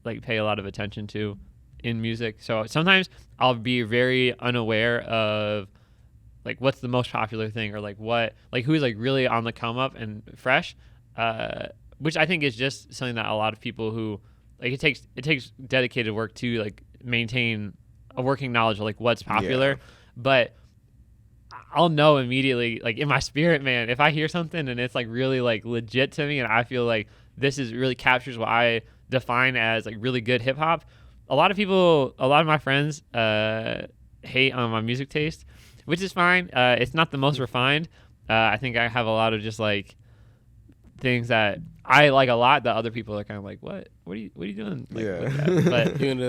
like pay a lot of attention to in music. So sometimes I'll be very unaware of like what's the most popular thing or like what like who's like really on the come up and fresh. Which I think is just something that a lot of people who like it takes dedicated work to like maintain a working knowledge of like what's popular. Yeah. But I'll know immediately, like in my spirit, man, if I hear something and it's like really like legit to me and I feel like this is really captures what I define as like really good hip hop. A lot of my friends hate on my music taste, which is fine. It's not the most refined. I think I have a lot of just like things that I like a lot that other people are kind of like, what are you doing? Like, Yeah. with that? But You into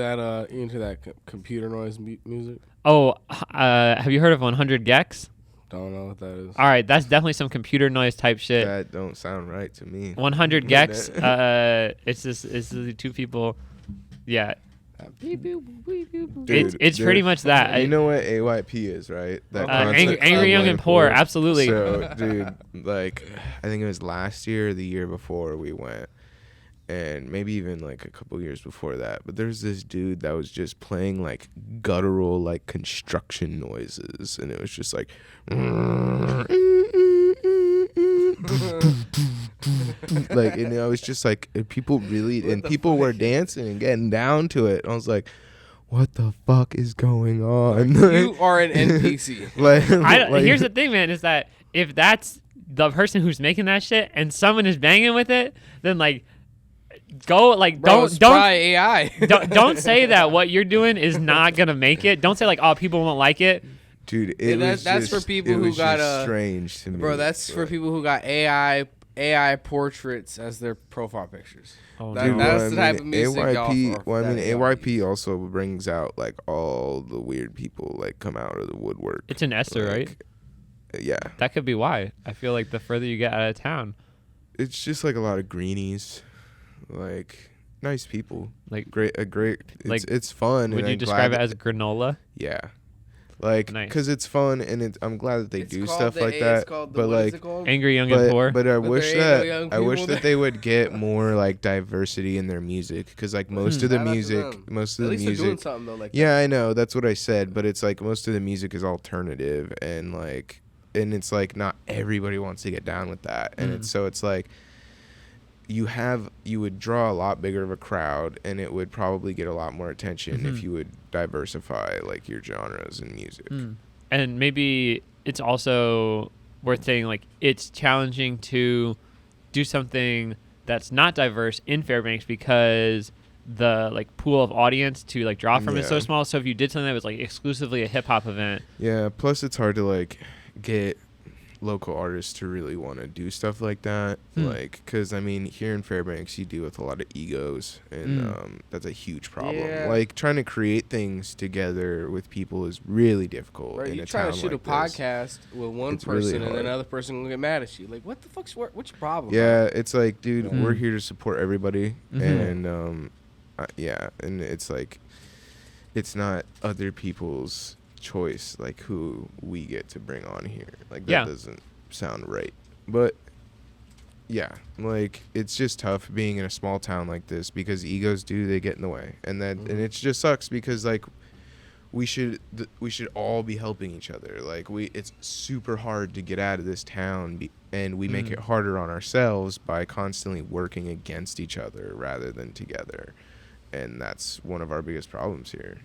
that computer noise music? have you heard of 100 Gex? Don't know what that is. All right, that's definitely some computer noise type shit. That don't sound right to me. 100 Gex. It's the two people. Yeah, Dude, it's pretty much that. You know what AYP is, right? That concept Angry Young of, and like, Poor, absolutely. So, dude, like, I think it was last year or the year before we went, and maybe even like a couple years before that. But there's this dude that was just playing like guttural, like construction noises, and it was just like. Like, and I was just like, people were dancing and getting down to it. And I was like, what the fuck is going on? You are an NPC. Here's the thing, man, is that if that's the person who's making that shit and someone is banging with it, then like go like Bro, don't AI. don't say that what you're doing is not gonna make it. Don't say like, oh, people won't like it. Dude, that's for people who got strange to me. Bro, that's for people who got AI portraits as their profile pictures. Oh, That's the type of music AYP, y'all AYP also brings out like all the weird people like come out of the woodwork. It's an Esther, like, right? Yeah. That could be why. I feel like the further you get out of town, It's just like a lot of greenies, like nice people, like it's fun. would and you I'm describe it glad as granola? Yeah. Like, Nice. because it's fun, and I'm glad that they It's do called stuff the- like it's that. called the- But what is like, it called? Angry Young and Poor. but I But wish there ain't no young I wish people that they would get more like diversity in their music, because like most of the Shout out to music, them. most of At the least they're doing music. something though. Like Yeah, I know, that's what I said, but it's like most of the music is alternative, and like, and it's like not everybody wants to get down with that, and it's like. You would draw a lot bigger of a crowd, and it would probably get a lot more attention if you would diversify like your genres in music. And maybe it's also worth saying like it's challenging to do something that's not diverse in Fairbanks because the like pool of audience to like draw from is so Yeah. small. So if you did something that was like exclusively a hip hop event, Yeah, plus it's hard to like get local artists to really want to do stuff like that, like, because I mean here in Fairbanks you deal with a lot of egos, and that's a huge problem. Yeah. Like trying to create things together with people is really difficult. Bro, in you a trying to town shoot like a podcast with one It's really person and hard. another person will get mad at you. Like, what the fuck's what's your problem? Yeah, it's like, dude, Mhm. we're here to support everybody, and yeah, and it's like, it's not other people's choice, like who we get to bring on here. Like that doesn't sound right. But yeah, like it's just tough being in a small town like this because egos they get in the way, and and it just sucks because like we should all be helping each other. Like it's super hard to get out of this town, and we make it harder on ourselves by constantly working against each other rather than together, and that's one of our biggest problems here.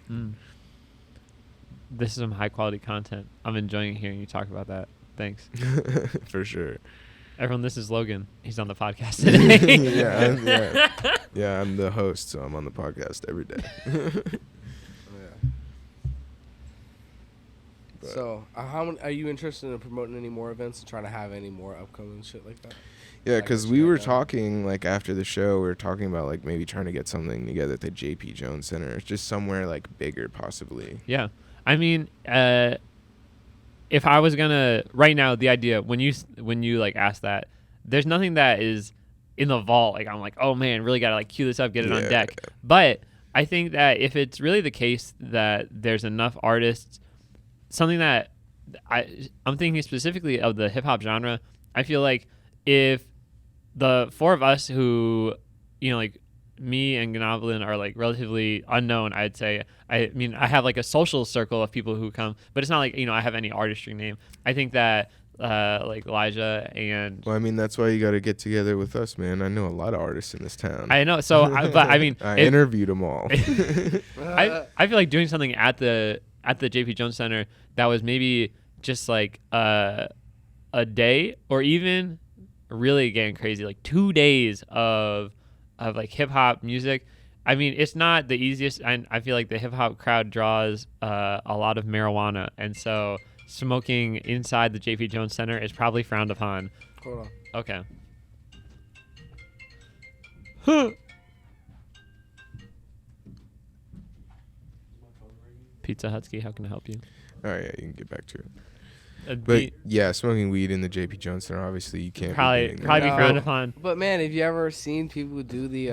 this is some high quality content. I'm enjoying hearing you talk about that. Thanks. For sure. Everyone, this is Logan. He's on the podcast today. Yeah, I'm the host, so I'm on the podcast every day. But So, are you interested in promoting any more events and trying to have any more upcoming shit like that? yeah, like because what we you got were going? talking, like, after the show, we were talking about, like, maybe trying to get something together at the J.P. Jones Center. Just somewhere, like, bigger, possibly. Yeah. I mean, if I was gonna right now, the idea when you like ask that, there's nothing that is in the vault. Like I'm like, oh man, really gotta like cue this up, get it on Yeah. deck. But I think that if it's really the case that there's enough artists, something that I'm thinking specifically of the hip hop genre, I feel like if the four of us who, like me and Gnoblin are like relatively unknown, I'd say. I mean, I have like a social circle of people who come, but it's not like, I have any artistry name. I think that like Elijah and Well, I mean, that's why you got to get together with us, man. I know a lot of artists in this town. I know. So, but I mean, I interviewed them all. I feel like doing something at the JP Jones Center that was maybe just like a day, or even really getting crazy, like 2 days of like hip hop music. I mean, it's not the easiest. I feel like the hip hop crowd draws a lot of marijuana, and so smoking inside the JP Jones Center is probably frowned upon. Hold on. Okay. Pizza Hutsky, how can I help you? All right, yeah, you can get back to it. But yeah, smoking weed in the JP Jones Center, obviously you can't probably be be doing that. frowned upon. But man, have you ever seen people do the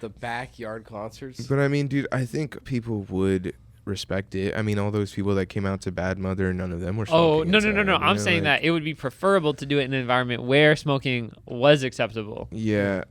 the backyard concerts? But I mean, dude, I think people would respect it. I mean, all those people that came out to Bad Mother, none of them were Oh, smoking. no. inside, I'm saying that it would be preferable to do it in an environment where smoking was acceptable. Yeah,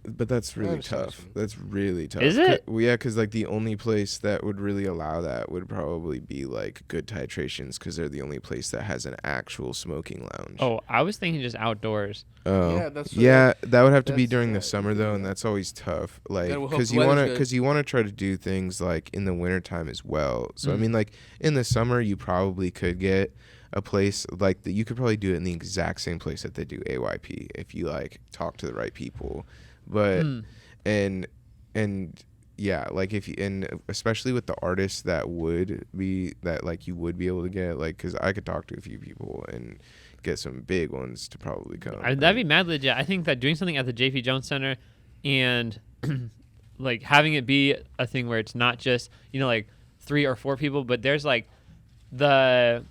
but that's really understand tough. what you mean. That's really tough. Is it? Well, yeah, because like the only place that would really allow that would probably be like Good Titrations, because they're the only place that has an actual smoking lounge. Oh, I was thinking just outdoors. Oh, Yeah, that's what yeah. That would have to be that's during the right. summer though, and that's always tough. Like, Gotta hope because the you weather's good. want to try to do things like in the wintertime as well. So I Mm. mean, like in the summer, you probably could get a place like that. You could probably do it in the exact same place that they do AYP if you like talk to the right people. But and yeah, like if you, and especially with the artists that would be that like you would be able to get, like, because I could talk to a few people and get some big ones to probably come. That'd be mad legit. I think that doing something at the JP Jones Center and like having it be a thing where it's not just, like 3 or 4 people, but there's like the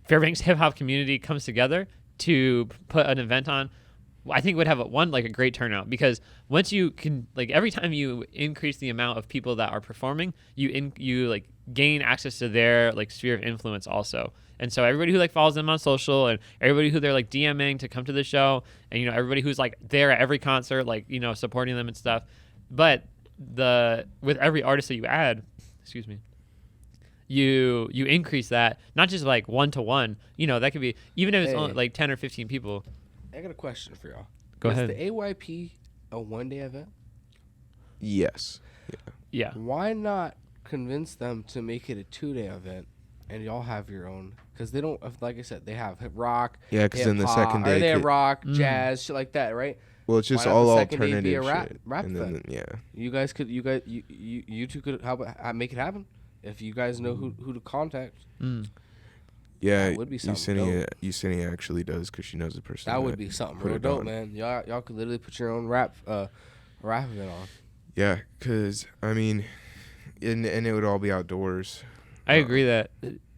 Fairbanks hip hop community comes together to put an event on. I think would have a great turnout, because once you can, like, every time you increase the amount of people that are performing, you like gain access to their like sphere of influence also. And so everybody who like follows them on social, and everybody who they're like DMing to come to the show, and everybody who's like there at every concert, like supporting them and stuff. But with every artist that you add, excuse me, you increase that, not just like 1-to-1. That could be, even if it's only like 10 or 15 people. I got a question for y'all. Go Is ahead. the AYP a one-day event? Yes. Yeah. Why not convince them to make it a 2-day event, and y'all have your own? Because they don't, like I said, they have hip rock. Yeah, because then the second day, they have could- rock, jazz, shit like that, right? well, it's just why not all the second day be a alternative rap shit. And then, thing? yeah. You two could make it happen if you guys know who to contact. Yeah, That would be something Yesenia actually does, because she knows the person. That would be something put real it dope, on. man. Y'all could literally put your own rap event on. Yeah, because I mean, and it would all be outdoors. I agree that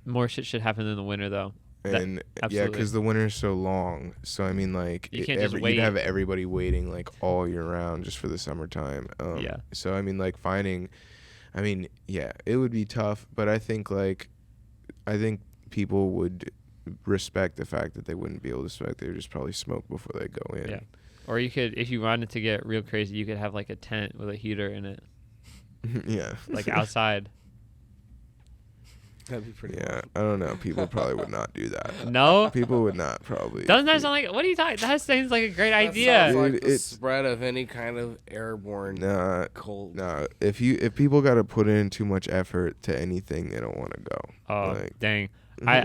more shit should happen in the winter, though. And yeah, absolutely. because the winter's so long. So I mean, like, You can't just wait. you'd have everybody waiting like all year round just for the summertime. Yeah. So I mean, like yeah, it would be tough, but I think people would respect the fact that they wouldn't be able to smoke. They would just probably smoke before they go in. Yeah. Or you could, if you wanted to get real crazy, you could have like a tent with a heater in it, Yeah. like outside. That'd be pretty. Yeah, awesome. I don't know. People probably would not do that. No? People would not probably. Doesn't that sound like, what are you talking? That sounds like a great That idea. sounds like Dude, the it's- spread of any kind of airborne cold. Nah. If people got to put in too much effort to anything, they don't want to go. Oh, Like, dang. I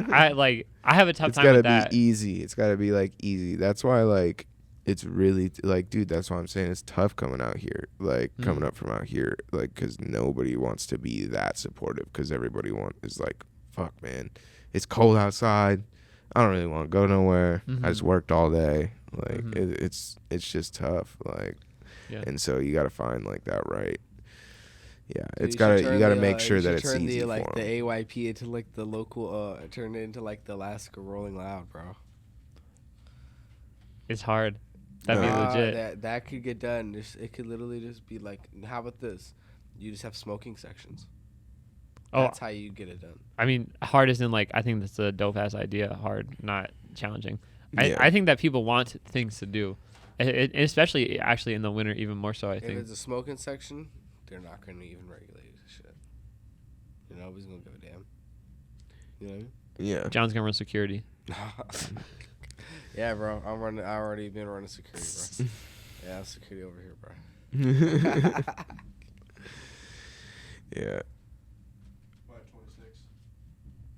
have a tough it's time gotta with that. be easy. It's gotta be like easy. That's why like it's really like, dude. That's why I'm saying it's tough coming out here. Like coming up from out here, like, because nobody wants to be that supportive. Because everybody is like, fuck, man, it's cold outside. I don't really want to go nowhere. I just worked all day. Like it's just tough. Like, Yeah. and so you gotta find like that right. Yeah, So it's you gotta should turn you gotta the, make you sure should that it's turn easy the, like for the 'em. AYP into like the local, turn it into like the Alaska Rolling Loud, bro. It's hard. That'd be legit. That could get done. It could literally just be like, how about this? You just have smoking sections. That's how you get it done. I mean, hard isn't like, I think that's a dope ass idea. Hard, not challenging. Yeah. I think that people want things to do, especially actually in the winter, even more so. I think if it's a smoking section, they're not going to even regulate shit. Nobody's going to give a damn. You know what I mean? Yeah. John's gonna run security. Yeah, bro. I already been running security, bro. Yeah, security over here, bro. Yeah.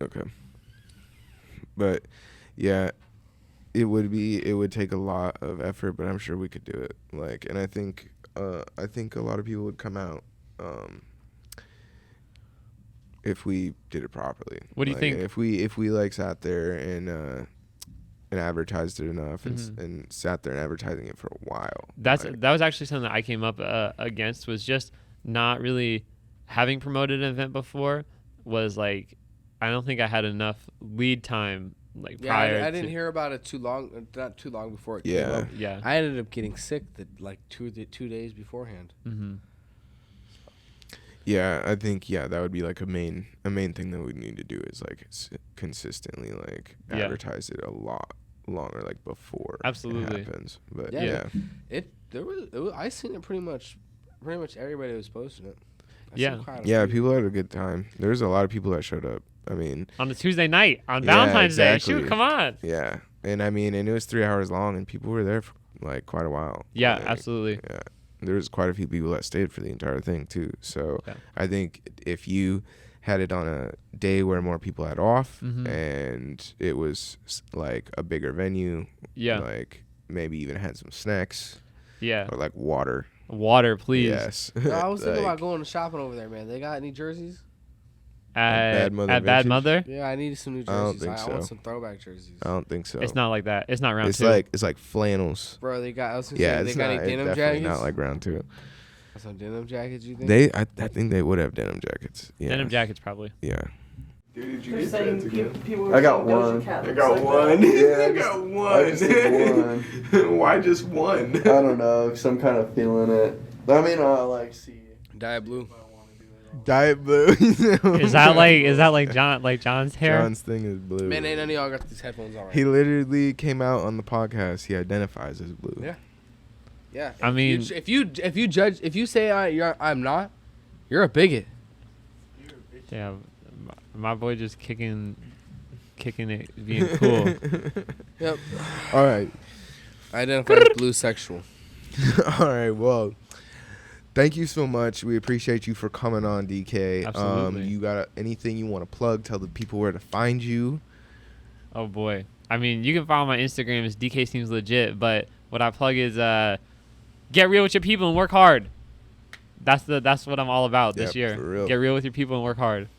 Okay. But yeah, it would take a lot of effort, but I'm sure we could do it. Like, and I think a lot of people would come out if we did it properly. What do you think? If we like sat there and advertised it enough and sat there and advertising it for a while. That was actually something that I came up against, was just not really having promoted an event before. Was like, I don't think I had enough lead time. Like prior I didn't hear about it not too long before it Yeah. came up. Yeah. I ended up getting sick like 2 days beforehand. Mm-hmm. Yeah, I think that would be like a main thing that we need to do is like consistently like advertise it a lot longer, like before Absolutely. it happens. But Yeah. I seen it pretty much everybody was posting it. People had a good time. There's a lot of people that showed up. I mean, on a Tuesday night on Valentine's Day. Shoot, come on. Yeah, and I mean, and it was 3 hours long, and people were there for like quite a while. Yeah, like, absolutely. Yeah, there was quite a few people that stayed for the entire thing too. So I think if you had it on a day where more people had off and it was like a bigger venue, like maybe even had some snacks, or like water, please. Yes. No, I was thinking about going to shopping over there, man. They got any jerseys? At Bad Mother? Yeah, I need some new jerseys. I don't think so. I want some throwback jerseys. I don't think so. It's not like that. It's not round it's two. It's like flannels. Bro, they got. I was gonna Yeah, say, they got any denim definitely jackets? not like round two. Some denim jackets, you think? I think they would have denim jackets. Yeah. Denim jackets, probably. Yeah. Dude, did you get that I got one. I got one. Yeah, I got one. I just did one. Why just one? I don't know, cause I'm kind of feeling it. I mean, I like see. Diet blue. Diet blue. Is that like John's hair? John's thing is blue. Man, ain't none of y'all got these headphones on right. He literally came out on the podcast. He identifies as blue. Yeah. Yeah. I mean, if you say I'm not, you're a bigot. Yeah, my boy just kicking it, being cool. Yep. All right. I identify as blue sexual. All right. Well, thank you so much. We appreciate you for coming on, DK. Absolutely. You got anything you want to plug? Tell the people where to find you. Oh boy. I mean, you can follow my Instagram. It's DK Seems Legit. But what I plug is get real with your people and work hard. That's what I'm all about this year. For real. Get real with your people and work hard.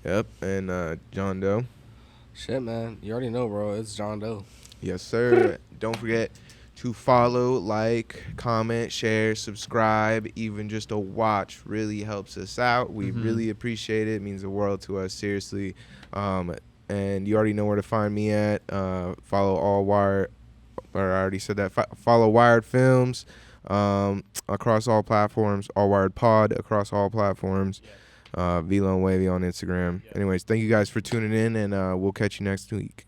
Yep. And John Doe. Shit, man. You already know, bro. It's John Doe. Yes, sir. Don't forget to follow, like, comment, share, subscribe, even just a watch really helps us out. We really appreciate it. It means the world to us, seriously. And you already know where to find me at. Follow All Wired, or I already said that. Follow Wired Films across all platforms. All Wired Pod across all platforms. Velo and Wavy on Instagram. Anyways, thank you guys for tuning in, and we'll catch you next week.